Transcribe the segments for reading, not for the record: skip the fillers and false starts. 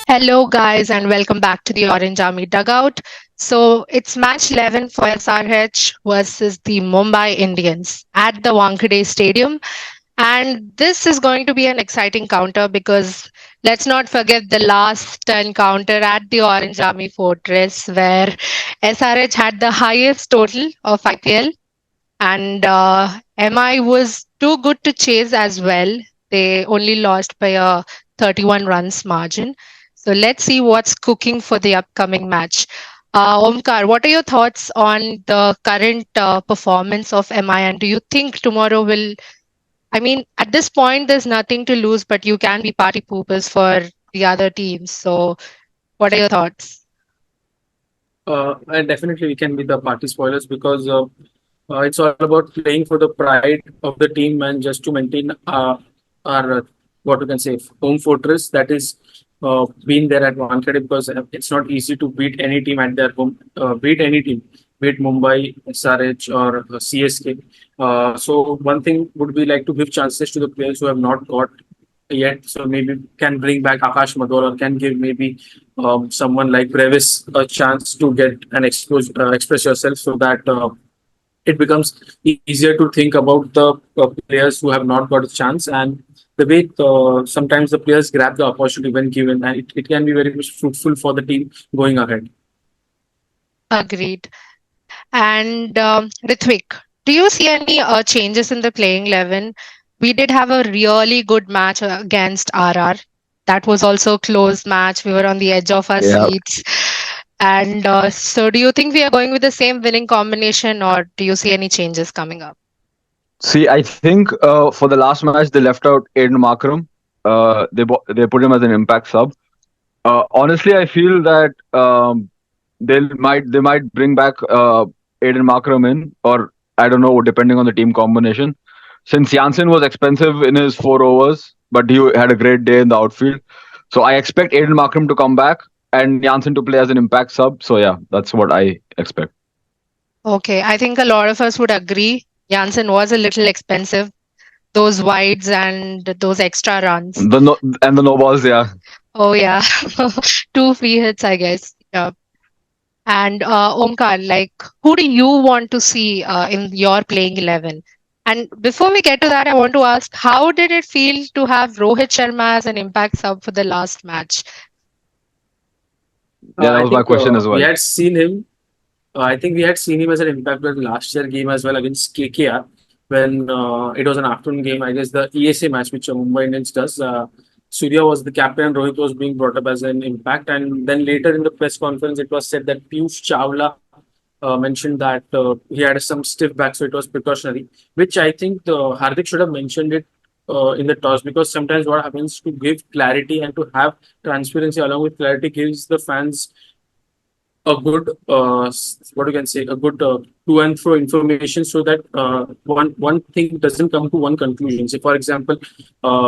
Hello, guys, and welcome back to the Orange Army Dugout. So it's match 11 for SRH versus the Mumbai Indians at the Wankhede Stadium. And this is going to be an exciting counter because let's not forget the last encounter at the Orange Army Fortress where SRH had the highest total of IPL and MI was too good to chase as well. They only lost by a 31 runs margin. So let's see what's cooking for the upcoming match. Omkar, what are your thoughts on the current performance of MI? And do you think tomorrow will? I mean, at this point, there's nothing to lose, but you can be party poopers for the other teams. So, what are your thoughts? And definitely we can be the party spoilers because it's all about playing for the pride of the team and just to maintain our what you can say home fortress that is being there at Wankhede because it's not easy to beat any team at their home, beat any team, beat Mumbai, SRH or CSK. So one thing would be like to give chances to the players who have not got yet. So maybe can bring back Akash Mador or can give maybe someone like Brevis a chance to get and express yourself so that it becomes easier to think about the players who have not got a chance and the way sometimes the players grab the opportunity when given and it can be very much fruitful for the team going ahead. Agreed. And Ritvik, do you see any changes in the playing 11? We did have a really good match against RR. That was also a close match. We were on the edge of our Yeah. seats. And so, do you think we are going with the same winning combination, or do you see any changes coming up? See, I think for the last match they left out Aiden Markram. They put him as an impact sub. Honestly, I feel that they might bring back Aiden Markram in, or I don't know, depending on the team combination. Since Janssen was expensive in his 4 overs, but he had a great day in the outfield, so I expect Aiden Markram to come back and Janssen to play as an impact sub. So yeah, that's what I expect. Okay, I think a lot of us would agree. Janssen was a little expensive. Those wides and those extra runs. The no balls, yeah. Oh, yeah. Two free hits, I guess. Yeah. And Omkar, like, who do you want to see in your playing 11? And before we get to that, I want to ask, how did it feel to have Rohit Sharma as an impact sub for the last match? Yeah, that I was my think question as we well. had seen him. I think we had seen him as an impact player last year game as well against KKR when it was an afternoon game. I guess the ESA match which Mumbai Indians does. Surya was the captain and Rohit was being brought up as an impact. And then later in the press conference, it was said that Piyush Chawla mentioned that he had some stiff back, so it was precautionary, which I think Hardik should have mentioned it in the toss because sometimes what happens to give clarity and to have transparency along with clarity gives the fans a good what you can say a good to and fro information so that one thing doesn't come to one conclusion. Say for example,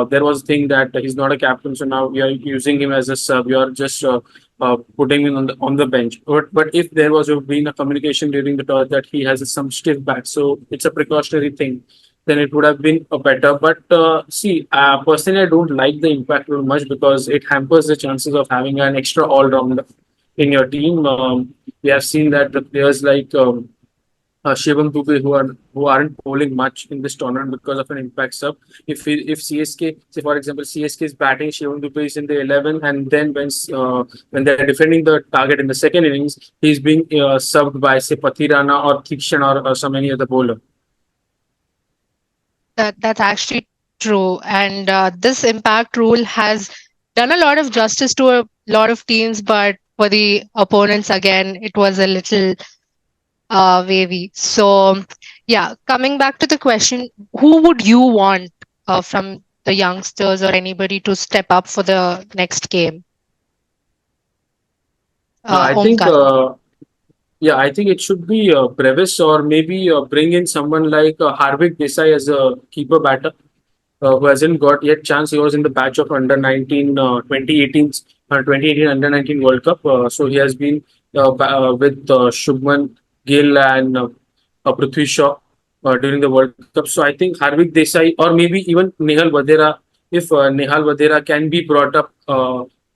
there was a thing that he's not a captain, so now we are using him as a sub. We are just putting him on the bench. But if there was been a communication during the toss that he has some stiff back, so it's a precautionary thing. Then it would have been a better. But see, personally, I don't like the impact rule much because it hampers the chances of having an extra all rounder in your team. We have seen that the players like Shivam Dubey who aren't bowling much in this tournament because of an impact sub. If CSK, say for example, CSK is batting, Shivam Dubey is in the 11, and then when they're defending the target in the second innings, he's being subbed by say Pathirana or Thikshan or some any other bowler. That's actually true. And this impact rule has done a lot of justice to a lot of teams, but for the opponents, again, it was a little wavy. So, yeah, coming back to the question, who would you want from the youngsters or anybody to step up for the next game? I think. Omkar. Yeah, I think it should be Brevis or maybe bring in someone like Harvik Desai as a keeper batter who hasn't got yet chance. He was in the batch of under 19 2018 under 19 World Cup. So he has been with Shubman Gill and Prithvi Shaw during the World Cup. So I think Harvik Desai or maybe even Nehal Vadera, if Nehal Vadera can be brought up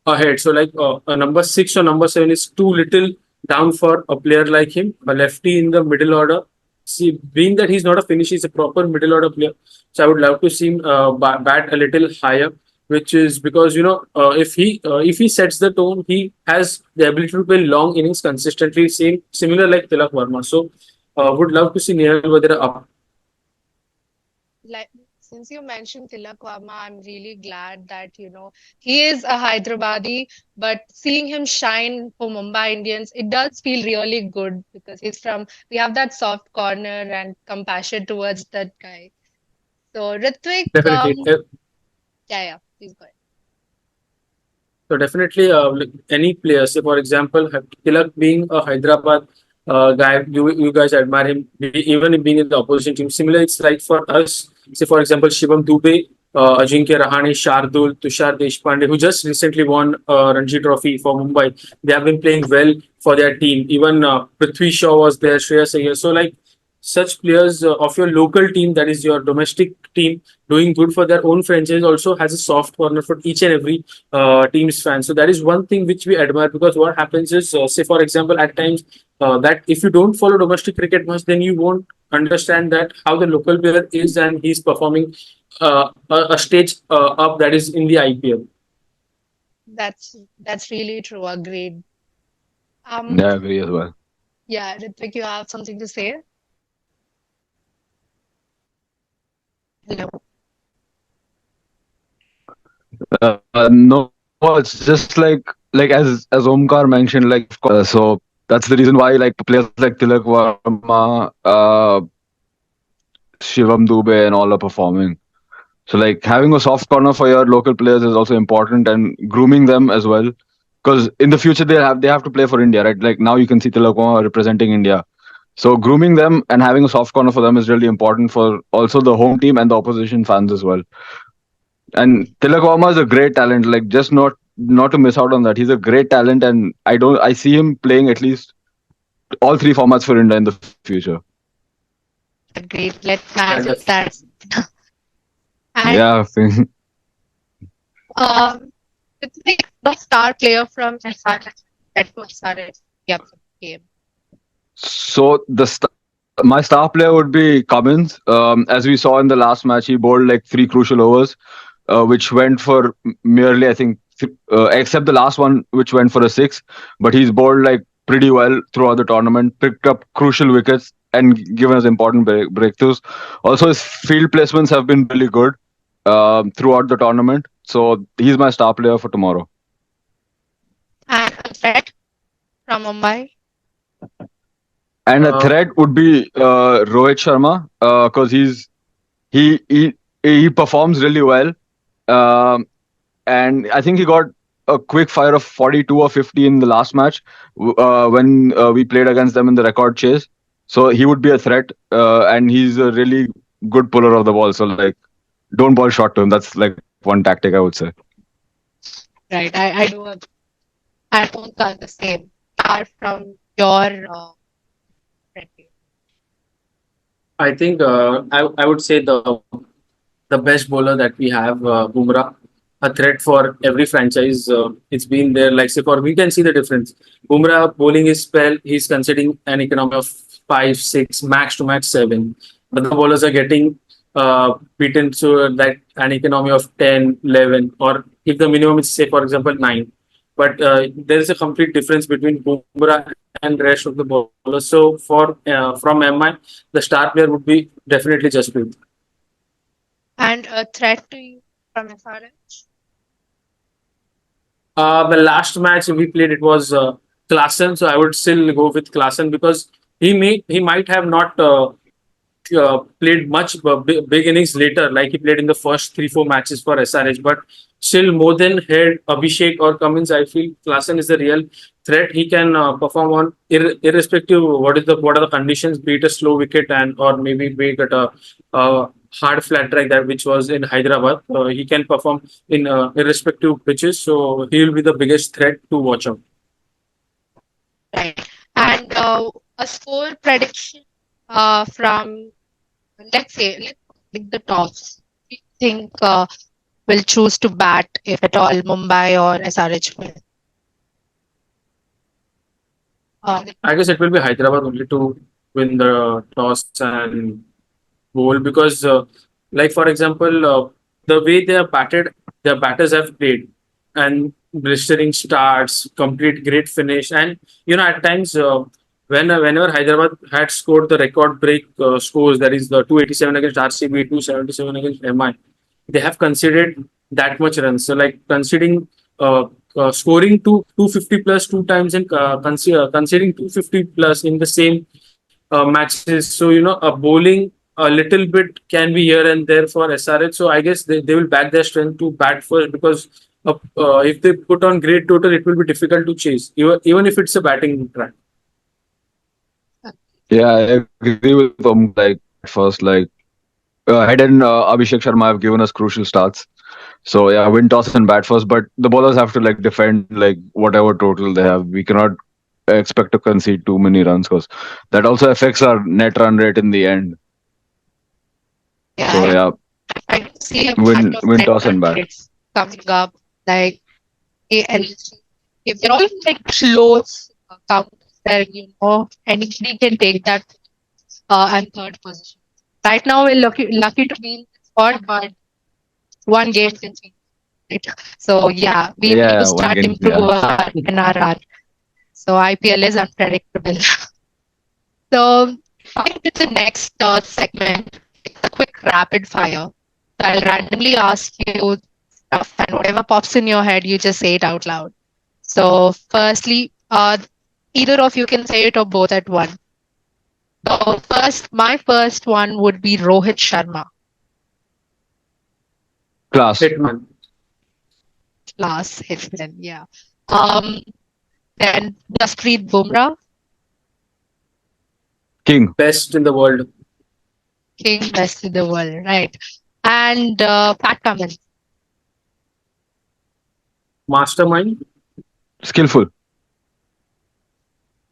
ahead. So like a number 6 or number 7 is too little down for a player like him, a lefty in the middle order. See, being that he's not a finisher, he's a proper middle order player. So I would love to see him bat a little higher, which is because if he sets the tone, he has the ability to play long innings consistently, same similar like Tilak Verma. So would love to see Nehal Vadera up. Like, since you mentioned Tilak Verma, I'm really glad that, he is a Hyderabadi, but seeing him shine for Mumbai Indians, it does feel really good because we have that soft corner and compassion towards that guy. So, Ritvik, Definitely. yeah, please go ahead. So definitely, like any player, say for example, Tilak being a Hyderabad guy, you guys admire him, even being in the opposition team. Similar, it's like for us, say for example, Shivam Dubey, Ajinkya Rahane, Shardul, Tushar Deshpande, who just recently won Ranji Trophy for Mumbai. They have been playing well for their team. Even Prithvi Shaw was there, Shreyas Iyer. So like such players of your local team, that is your domestic team, doing good for their own franchise, also has a soft corner for each and every team's fans. So that is one thing which we admire, because what happens is, say for example, at times that if you don't follow domestic cricket much, then you won't understand that how the local player is and he's performing a stage up, that is in the IPL. That's really true. Agreed. Yeah, I Um, agree as well. yeah, Ritvik, you have something to say? Hello. No, it's just like as Omkar mentioned, like of course. So that's the reason why like players like Tilak Verma, Shivam Dubey, and all are performing. So like having a soft corner for your local players is also important, and grooming them as well. Because in the future they have to play for India, right? Like now you can see Tilak Verma representing India. So grooming them and having a soft corner for them is really important for also the home team and the opposition fans as well. And Tilak Verma is a great talent. Like just not to miss out on that. He's a great talent, and I see him playing at least all three formats for India in the future. Agreed. Let's And manifest that. And Yeah. um, Ritvik, the star player from SRH, that was SRH, yep, game. So my star player would be Cummins. As we saw in the last match, he bowled like three crucial overs, which went for merely, I think, except the last one, which went for a six. But he's bowled like pretty well throughout the tournament, picked up crucial wickets and given us important breakthroughs. Also, his field placements have been really good throughout the tournament. So he's my star player for tomorrow. And a threat from Mumbai. And a uh, threat would be Rohit Sharma because he he he performs really well, um, and I think he got a quick fire of 42 or 50 in the last match when we played against them in the record chase. So he would be a threat, and he's a really good puller of the ball. So like, don't ball short to him. That's like one tactic I would say. Right, I do agree. I don't got the same. Apart from your friend. I think I would say the best bowler that we have, Bumrah, a threat for every franchise. It's been there. Like say for we can see the difference. Bumrah bowling his spell, he's considering an economy of 5, 6, max to max 7. But the bowlers are getting beaten to that an economy of 10, 11, or if the minimum is say for example 9. But there is a complete difference between Bumrah and rest of the bowlers. So for from MI, the star player would be definitely Jasprit. And a threat to you from SRH. The last match we played, it was Klaasen, so I would still go with Klaasen because he might have not played much big innings later, like he played in the first 3, 4 matches for SRH. But still, more than head Abhishek or Cummins, I feel Klaasen is the real threat. He can perform on irrespective of what are the conditions, be it a slow wicket and or maybe be it a hard flat track that which was in Hyderabad. He can perform in irrespective pitches, so he will be the biggest threat to watch out. Right. And a score prediction from let's pick the tops. We think will choose to bat if at all Mumbai or SRH win? I guess it will be Hyderabad only to win the toss and bowl because, like for example, the way they are batted, their batters have played and blistering starts, complete great finish, and at times whenever Hyderabad had scored the record break scores, that is the 287 against RCB, 277 against MI, they have conceded that much runs. So like conceding. Scoring 250 plus two times and conceding 250 plus in the same matches. So, a bowling a little bit can be here and there for SRH. So, I guess they will back their strength to bat first because if they put on great total, it will be difficult to chase, even if it's a batting track. Yeah, I agree with them. Like first, like Head and Abhishek Sharma have given us crucial starts. So yeah, win toss and bat first, but the bowlers have to like defend like whatever total they have. We cannot expect to concede too many runs because that also affects our net run rate in the end. So Yeah, yeah, I do see a lot of win net toss run and bat. rates coming up. Like, and if they're all like close counters where anybody can take that and third position. Right now, we're lucky to be in the spot, but one game can change it. So yeah, we need to Yeah, one start game. improve Yeah, our NRR. So IPL is unpredictable. So coming to the next segment, it's a quick rapid fire. So I'll randomly ask you stuff, and whatever pops in your head, you just say it out loud. So firstly, either of you can say it or both at once. So my first one would be Rohit Sharma. class. Hitman, Class hitman, yeah. Um, then Jasprit Bumrah, King. best in the world. king best in the world, right? And Pat Cummins, Mastermind, Skillful.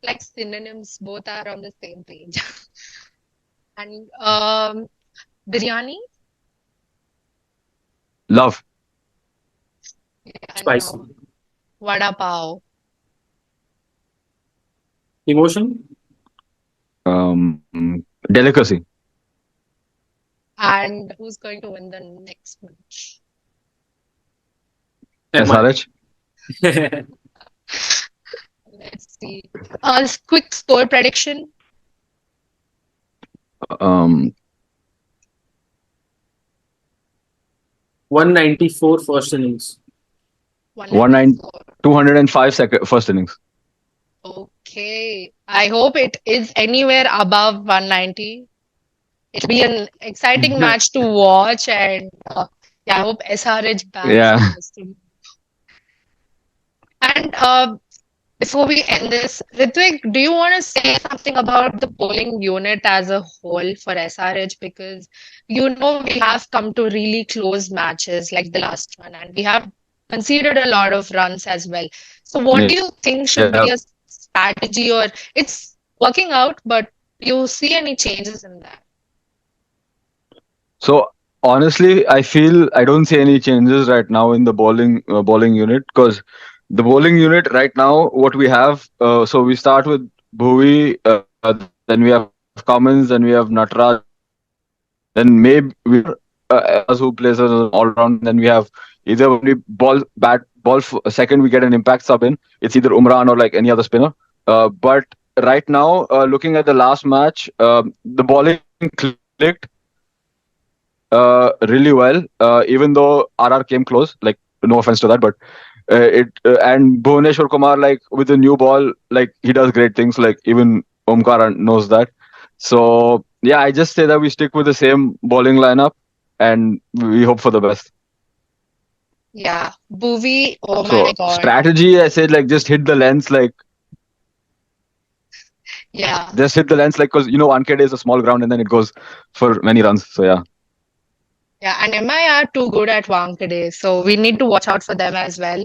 like synonyms, both are on the same page. And biryani, Love. and spicy, vada pav. emotion, Um, Delicacy. And who's going to win the next match? SRH. MI. Let's see. Quick score prediction. Um, 194 first innings. 194. 205 first innings. Okay. I hope it is anywhere above 190. It'll be an exciting match to watch, and yeah, I hope SRH backs Yeah. us. And before we end this, Ritvik, do you want to say something about the polling unit as a whole for SRH? Because we have come to really close matches like the last one, and we have conceded a lot of runs as well. So, what do you think should Yeah. be a strategy, or it's working out, but do you see any changes in that? So honestly, I feel I don't see any changes right now in the bowling unit because the bowling unit right now, what we have. So we start with Bhuvi, then we have Cummins, then we have Natraj, then maybe we have As who plays as an all round. Then we have either when we second, we get an impact sub in. It's either Umran or like any other spinner. But right now, looking at the last match, the bowling clicked really well, even though RR came close. Like, no offense to that, but and Bhuvneshwar Kumar, like with the new ball, like he does great things. Like even Omkar knows that. So yeah, I just say that we stick with the same bowling lineup, and we hope for the best. Yeah, Bhuvi, oh So my God. strategy, I said like just hit the lens, like Yeah. just hit the lens, like because 1KD is a small ground, and then it goes for many runs. So yeah. Yeah, and MI are too good at Wankhede, so we need to watch out for them as well.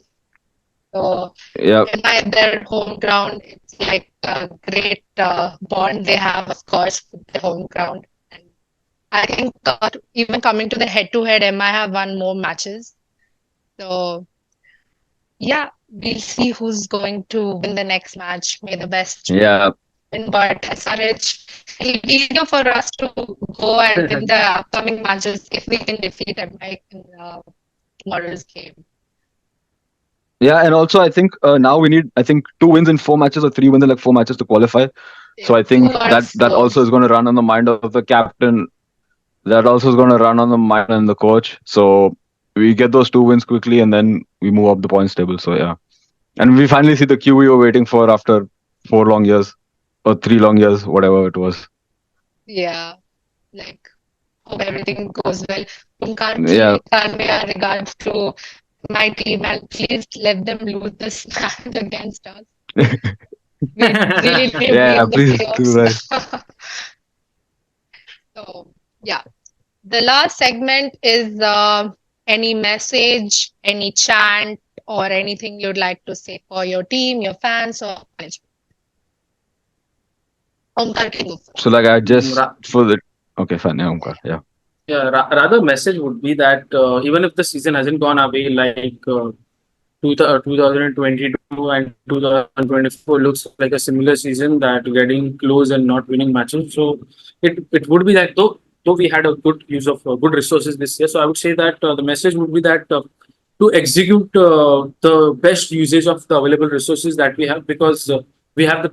So Yeah. MI, their home ground, it's like a great bond they have, of course, with their home ground. And I think even coming to the head-to-head, MI have won more matches. So yeah, we'll see who's going to win the next match. May the best Yeah, win. But SRH, it'll be easier for us to go and win the upcoming matches if we can defeat them, like in tomorrow's game. yeah, and also I think now we need, I think, 2 wins in 4 matches or 3 wins in like 4 matches to qualify. So I Two think out of that four. also is going to run on the mind of the captain. That also is going to run on the mind and the coach. So we get those 2 wins quickly, and then we move up the points table. So yeah, and we finally see the queue we were waiting for after 4 long years or 3 long years, whatever it was. Yeah, like hope everything goes well. Umkar, Yeah, please convey our regards to my team and please let them lose this match against us. We really need to be yeah. in the Please do playoffs that. now. So yeah, the last segment is any message, any chant, or anything you'd like to say for your team, your fans, or management. Omkar can go So first. like I just Ra- for the okay, fine. Yeah, Omkar. Yeah. yeah, rather message would be that even if the season hasn't gone away, like 2022 and 2024 looks like a similar season, that getting close and not winning matches. So it would be that though we had a good use of good resources this year. So I would say that the message would be that to execute the best usage of the available resources that we have, because we had the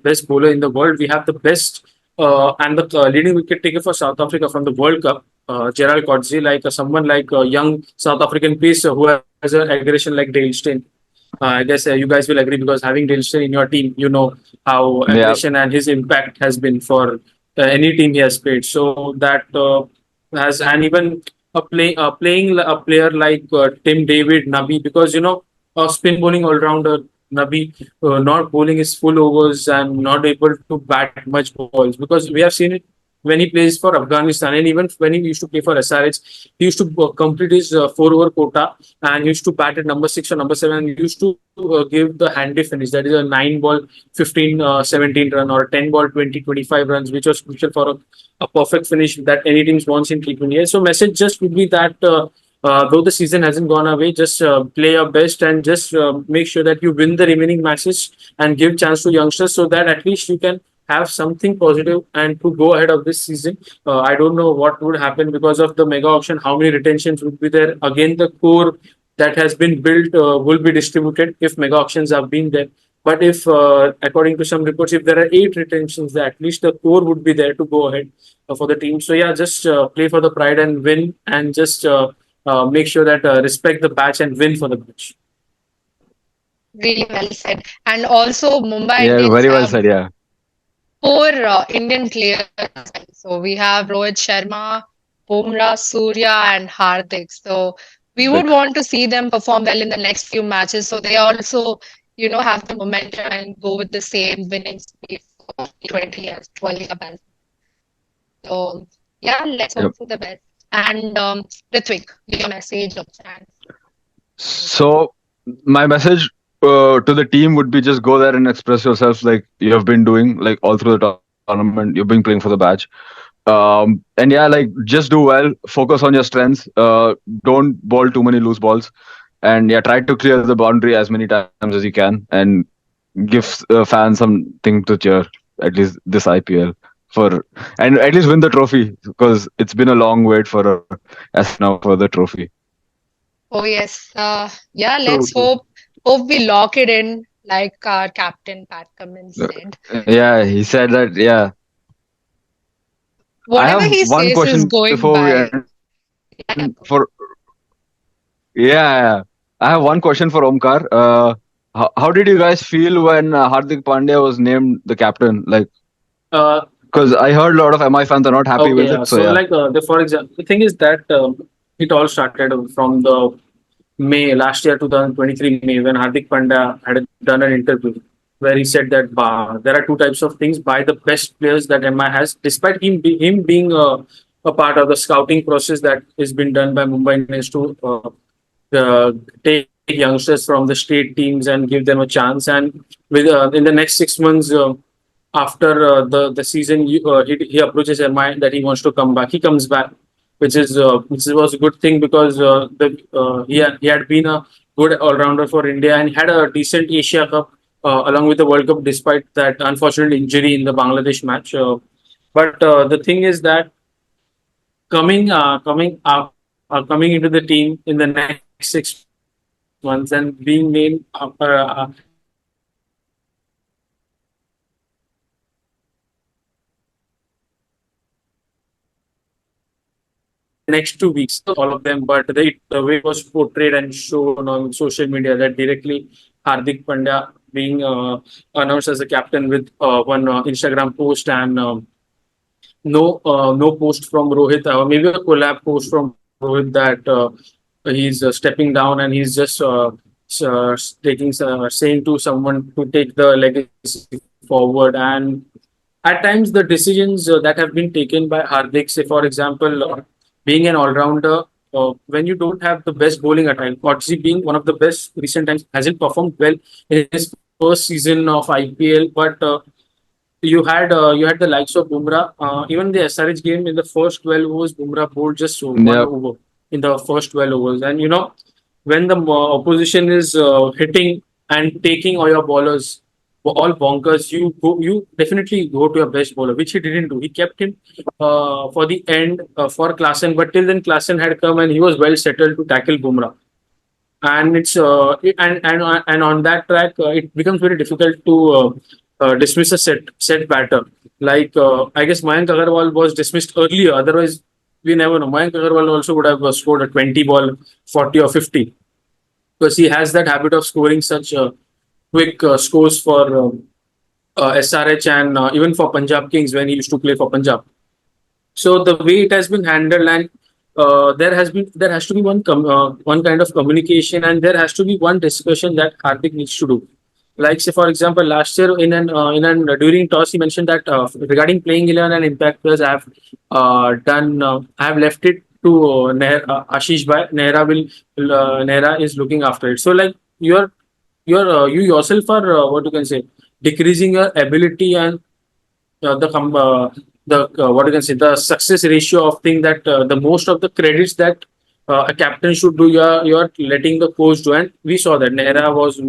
best bowler in the world. We have the best and the leading wicket taker for South Africa from the World Cup, Gerald Coetzee, like someone like a young South African pacer who has an aggression like Dale Steyn. I guess you guys will agree, because having Dale Steyn in your team, you know how Yeah. aggression and his impact has been for any team he has played. So that has, and even playing a player like Tim David, Nabi, because a spin bowling all rounder Nabi, not bowling his full overs and not able to bat much balls, because we have seen it when he plays for Afghanistan, and even when he used to play for SRH, he used to complete his 4 over quota, and he used to bat at number 6 or number 7, and he used to give the handy finish, that is a 9 ball 15 17 run, or 10 ball 20 25 runs, which was crucial for a perfect finish that any team wants in T20. So message just would be that though the season hasn't gone away, just play your best and just make sure that you win the remaining matches and give chance to youngsters, so that at least you can have something positive and to go ahead of this season. I don't know what would happen because of the mega auction, how many retentions would be there. Again, the core that has been built will be distributed if mega auctions have been there. But if, according to some reports, if there are 8 retentions, at least the core would be there to go ahead for the team. So yeah, just play for the pride and win, and just make sure that respect the batch and win for the match. Really well said. And also, Mumbai Yeah. Indians Very well have said. Yeah. four Indian players. So we have Rohit Sharma, Bumrah, Surya, and Hardik. So we would Like want to see them perform well in the next few matches. So they also, have the momentum and go with the same winning speed for T20 as World Cup. So yeah, let's yep. hope for the best. And Ritvik, your message of chance. So my message to the team would be just go there and express yourself like you have been doing like all through the tournament. You've been playing for the badge. And yeah, like just do well. Focus on your strengths. Don't bowl too many loose balls, and yeah, try to clear the boundary as many times as you can, and give fans something to cheer. At least this IPL for, and at least win the trophy, because it's been a long wait for as of now for the trophy. Oh yes, yeah. True, Let's true. hope we lock it in, like our captain Pat Cummins said. Yeah, he said that. Yeah, I Whatever have he one says is question going before we by. end. Yeah, Captain. For yeah, I have one question for Omkar. How did you guys feel when Hardik Pandya was named the captain? Like, Uh, because I heard a lot of MI fans are not happy okay, with yeah. it. So So yeah, like for example, the thing is that it all started from the May last year, 2023 May, when Hardik Pandya had done an interview where he said that there are two types of things: buy the best players that MI has, despite him being a part of the scouting process that has been done by Mumbai Indians to take youngsters from the state teams and give them a chance. And with in the next 6 months, after the season, he approaches MI that he wants to come back. He comes back which was a good thing because he had been a good all rounder for India and had a decent Asia Cup along with the World Cup, despite that unfortunate injury in the Bangladesh match. But the thing is that coming into the team in the next 6 months and being named as the captain of Afghanistan in the next 2 weeks, all of them, but the way it was portrayed and shown on social media that directly Hardik Pandya being announced as a captain with one Instagram post and no post from Rohit, maybe a collab post from Rohit that he's stepping down and he's just saying to someone to take the legacy forward. And at times, the decisions that have been taken by Hardik, say for example, being an all-rounder, when you don't have the best bowling attack, Odyssey being one of the best recent times, hasn't performed well in his first season of IPL, but you had the likes of Bumrah. Even the SRH game in the first 12 overs, Bumrah bowled just one Yep. over in the first 12 overs. And when the opposition is hitting and taking all your bowlers, all bonkers, you definitely go to your best bowler, which he didn't do. He kept him for the end for Klassen, but till then Klassen had come and he was well settled to tackle Bumrah. And and on that track, it becomes very difficult to dismiss a set batter. Like I guess Mayank Agarwal was dismissed earlier. Otherwise, we never know. Mayank Agarwal also would have scored a 20 ball, 40 or 50 because he has that habit of scoring such quick scores for SRH and even for Punjab Kings when he used to play for Punjab. So the way it has been handled, and there has to be one kind of communication, and there has to be one discussion that Hardik needs to do. Like say for example, last year in an during toss he mentioned that regarding playing 11 and impact players, I have left it to Ashish Bhai. Nehra is looking after it. So like you yourself are what you can say decreasing your ability and the what you can say the success ratio of thing that the most of the credits that a captain should do, you're letting the coach do, and we saw that Nehra was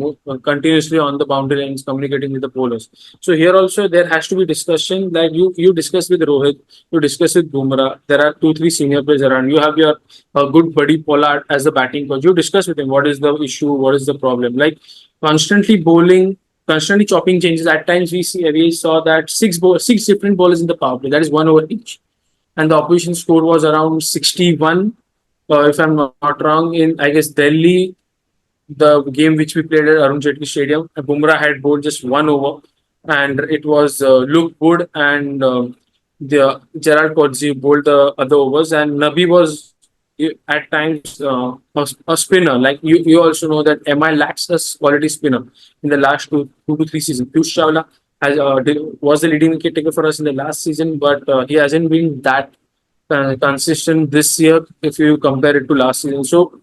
continuously on the boundary lines communicating with the bowlers. So here also there has to be discussion that you discuss with Rohit, you discuss with Bumrah. There are 2 3 senior players around. You have your good buddy Pollard as the batting coach. You discuss with him what is the issue, what is the problem. Like constantly bowling, constantly chopping changes. At times we saw that six different bowlers in the power play. That is 1 over each, and the opposition score was around 61. If I'm not wrong, in I guess Delhi, the game which we played at Arun Jaitley Stadium, Bumrah had bowled just 1 over, and it was Luke Wood and the Gerald Coetzee bowled the other overs, and Nabi was at times a spinner. Like you also know that MI lacks a quality spinner in the last 2 to 3 seasons. Piyush Chawla was the leading wicket taker for us in the last season, but he hasn't been that consistent this year if you compare it to last season. So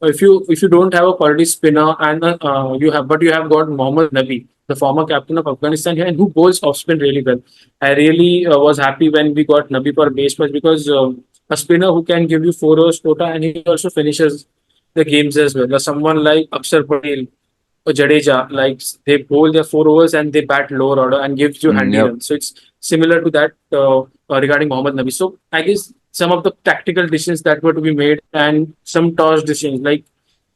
if you don't have a quality spinner and you have got Mohammad Nabi, the former captain of Afghanistan here, and who bowls off spin really well. I really was happy when we got Nabi for base match because a spinner who can give you 4 overs quota and he also finishes the games as well. Someone like Akshar Patel or Jadeja, like they bowl their 4 overs and they bat lower order and gives you handy Yep. runs. So it's similar to that regarding Mohammad Nabi. So I guess some of the tactical decisions that were to be made and some toss decisions, like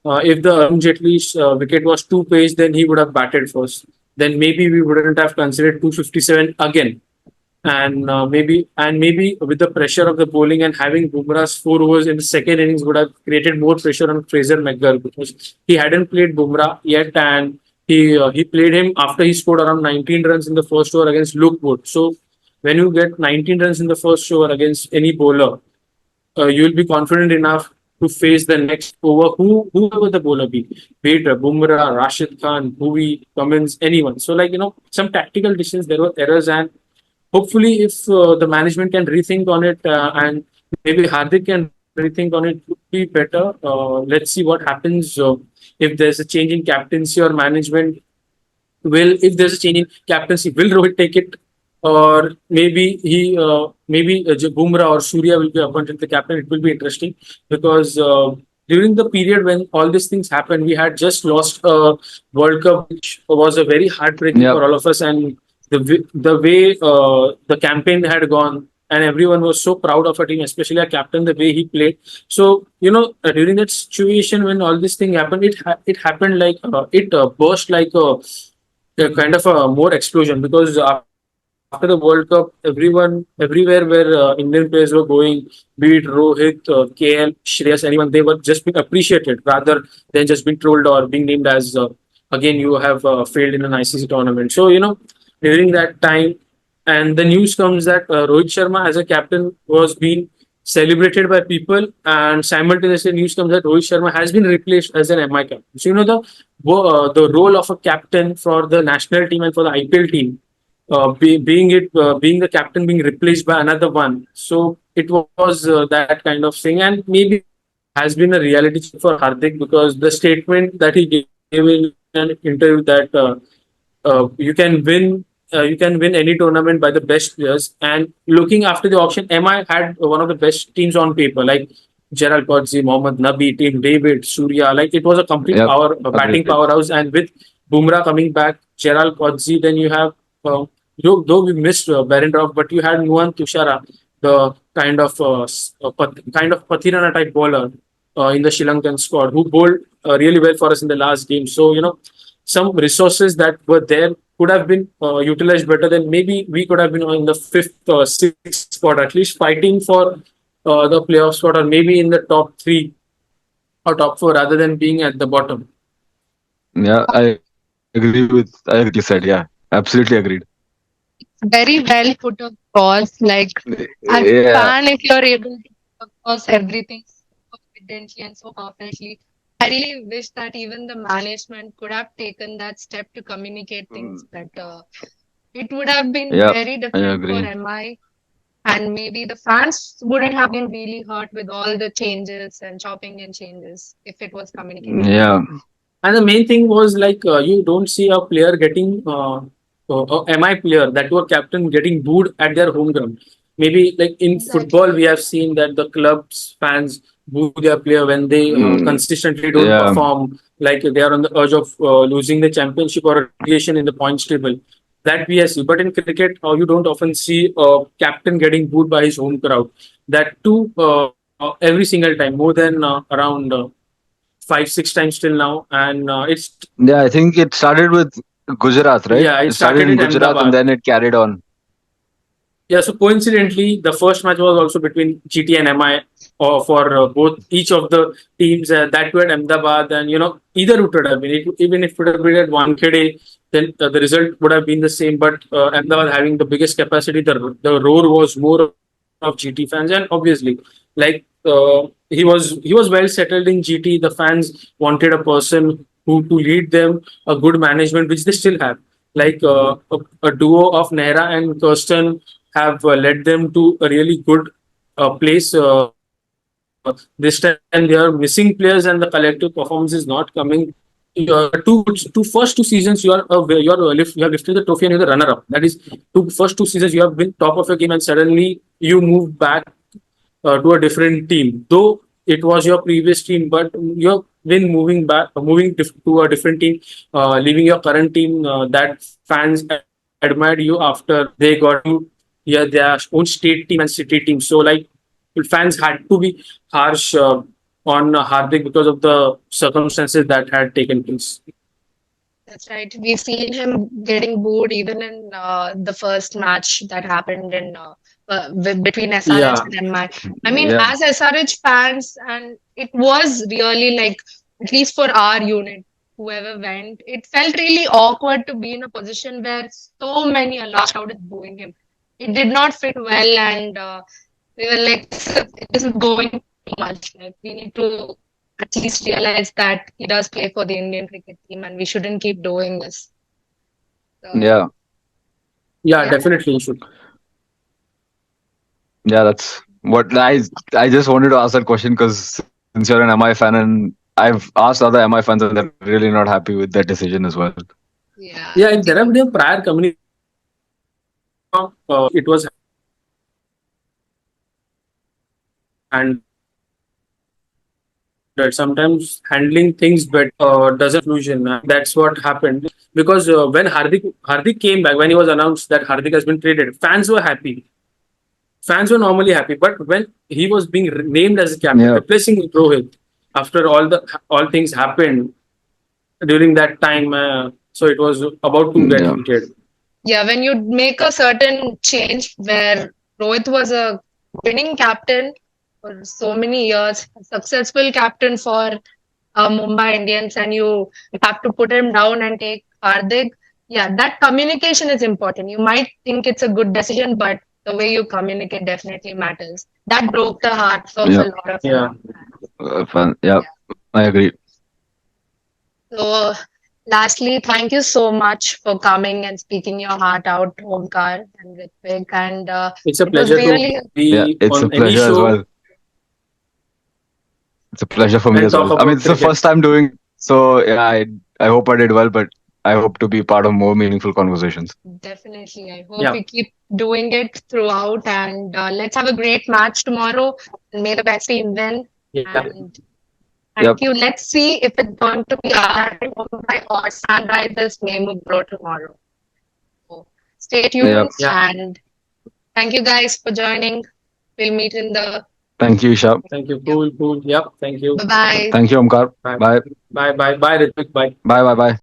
if the Arun Jaitley's wicket was 2 pace, then he would have batted first. Then maybe we wouldn't have considered 257 again. And maybe with the pressure of the bowling and having Bumrah's 4 overs in the second innings would have created more pressure on Fraser McGurk because he hadn't played Bumrah yet, and he played him after he scored around 19 runs in the first over against Luke Wood. So when you get 19 runs in the first over against any bowler, you'll be confident enough to face the next over, whoever the bowler be it Bumrah, Rashid Khan, Bhuvi, Cummins, anyone. So like some tactical decisions there were errors, and hopefully if the management can rethink on it and maybe Hardik can rethink on it, would be better. Let's see what happens if there's a change in captaincy or management. If there's a change in captaincy, will Rohit take it? Or maybe maybe Bumrah or Surya will be appointed the captain. It will be interesting because during the period when all these things happened, we had just lost a World Cup, which was a very heartbreaking Yep. for all of us. And the way the campaign had gone, and everyone was so proud of our team, especially our captain, the way he played. So during that situation when all this thing happened, it happened like it burst like a kind of a more explosion because after the World Cup, everywhere where Indian players were going, be it Rohit, KL, Shreyas, anyone, they were just being appreciated rather than just being trolled or being named as again you have failed in an ICC tournament. So during that time, and the news comes that Rohit Sharma as a captain was being celebrated by people, and simultaneously news comes that Rohit Sharma has been replaced as an MI captain. So the role of a captain for the national team and for the IPL team, being the captain being replaced by another one. So it was that kind of thing, and maybe has been a reality check for Hardik because the statement that he gave in an interview that you can win any tournament by the best players. And looking after the auction, MI had one of the best teams on paper, like Gerald Kodzi, Mohammad Nabi, Team David, Surya. Like it was a complete Yep. power batting Agreed. powerhouse. And with Bumrah coming back, Gerald Kodzi, then you have though we missed Barendorf, but you had Nuwan Tushara, the kind of Pathirana type bowler in the Sri Lankan squad, who bowled really well for us in the last game. So some resources that were there could have been utilized better. Than maybe we could have been in the fifth or sixth spot, at least fighting for the playoff spot, or maybe in the top three or top four, rather than being at the bottom. Yeah, I agree with everything you said. Yeah, absolutely agreed. Very well put across. Like, as a Yeah. fan, if you're able to put across everything so confidently and so perfectly, I really wish that even the management could have taken that step to communicate things Mm, better. It would have been yeah, very I different for agree. MI, and maybe the fans wouldn't have been really hurt with all the changes and chopping and changes if it was communicated better. Yeah. And the main thing was like you don't see a player getting MI player that were captain getting booed at their home ground. Maybe like in football, Exactly. we have seen that the clubs fans boo their player when they Mm, consistently don't yeah. perform, like they are on the edge of losing the championship or relegation in the points table. That we have seen, but in cricket, you don't often see a captain getting booed by his home crowd. That too, every single time, more than around 5 6 times till now, and it's Yeah, I think it started with Gujarat, right? yeah, it It started started in in Gujarat and Ahmedabad. then it carried on. Yeah, so coincidentally, the first match was also between GT and MI, for both each of the teams that were at Ahmedabad, and either it would have been even if it would have been at Wankhede, then the result would have been the same. But Ahmedabad having the biggest capacity, the roar was more of GT fans, and obviously, like he was well settled in GT. The fans wanted a person who to lead them, a good management, which they still have. Like a duo of Nehra and Kirsten have led them to a really good place. This time they are missing players, and the collective performance is not coming. Two first 2 seasons you have lifted the trophy and you're the runner up. That is first 2 seasons you have been top of your game, and suddenly you move back to a different team. Though it was your previous team, but you've been to a different team, leaving your current team that fans admired you after they got you, yeah, their own state team and city team. So like fans had to be harsh on Hardik because of the circumstances that had taken place. That's right. We've seen him getting booed even in the first match that happened in between SRH Yeah, and MI. I mean, Yeah. as SRH fans, and it was really like, at least for our unit, whoever went, it felt really awkward to be in a position where so many, a large crowd is booing him. It did not fit well, and we were like, this is going too much. Like, we need to at least realize that he does play for the Indian cricket team, and we shouldn't keep doing this. So, Yeah. yeah, yeah, definitely you should. Yeah, that's what I just wanted to ask that question because since you're an MI fan and I've asked other MI fans and they're really not happy with that decision as well. yeah, Yeah, there have been prior communication. It was and that sometimes handling things better doesn't illusion. That's what happened because when Hardik came back, when he was announced that Hardik has been traded, fans were happy. Fans were normally happy, but when he was being named as a captain, Yeah. replacing Rohit, after all things happened during that time, so it was about to get Yeah. heated. Yeah, when you make a certain change where Rohit was a winning captain for so many years, a successful captain for Mumbai Indians, and you have to put him down and take Hardik. Yeah, that communication is important. You might think it's a good decision, but the way you communicate definitely matters. That broke the hearts of a Yeah. lot of Yeah. Fun. Yeah. I agree. So, lastly, thank you so much for coming and speaking your heart out, Omkar and Ritvik. And It's a it was pleasure to really, Yeah. be It's a on any pleasure as show well. It's a pleasure for me and as talk well. I mean, about it's the cricket. first time doing, so yeah, I hope I did well, but I hope to be part of more meaningful conversations. definitely. I hope Yeah. we keep doing it throughout. And let's have a great match tomorrow. And may the best team win. Yeah. And Yep. thank you. Let's see if it's going to be RR Mumbai or SunRisers Mumbai tomorrow. So stay Yep. tuned. Yeah. And thank you guys for joining. We'll meet in the. Thank you, Isha. Thank you. Cool. Cool. Yeah. Thank you. Bye bye. Thank you, Omkar. Bye. Bye. Bye. Bye. Bye, Ritik. Bye. Bye. Bye. Bye.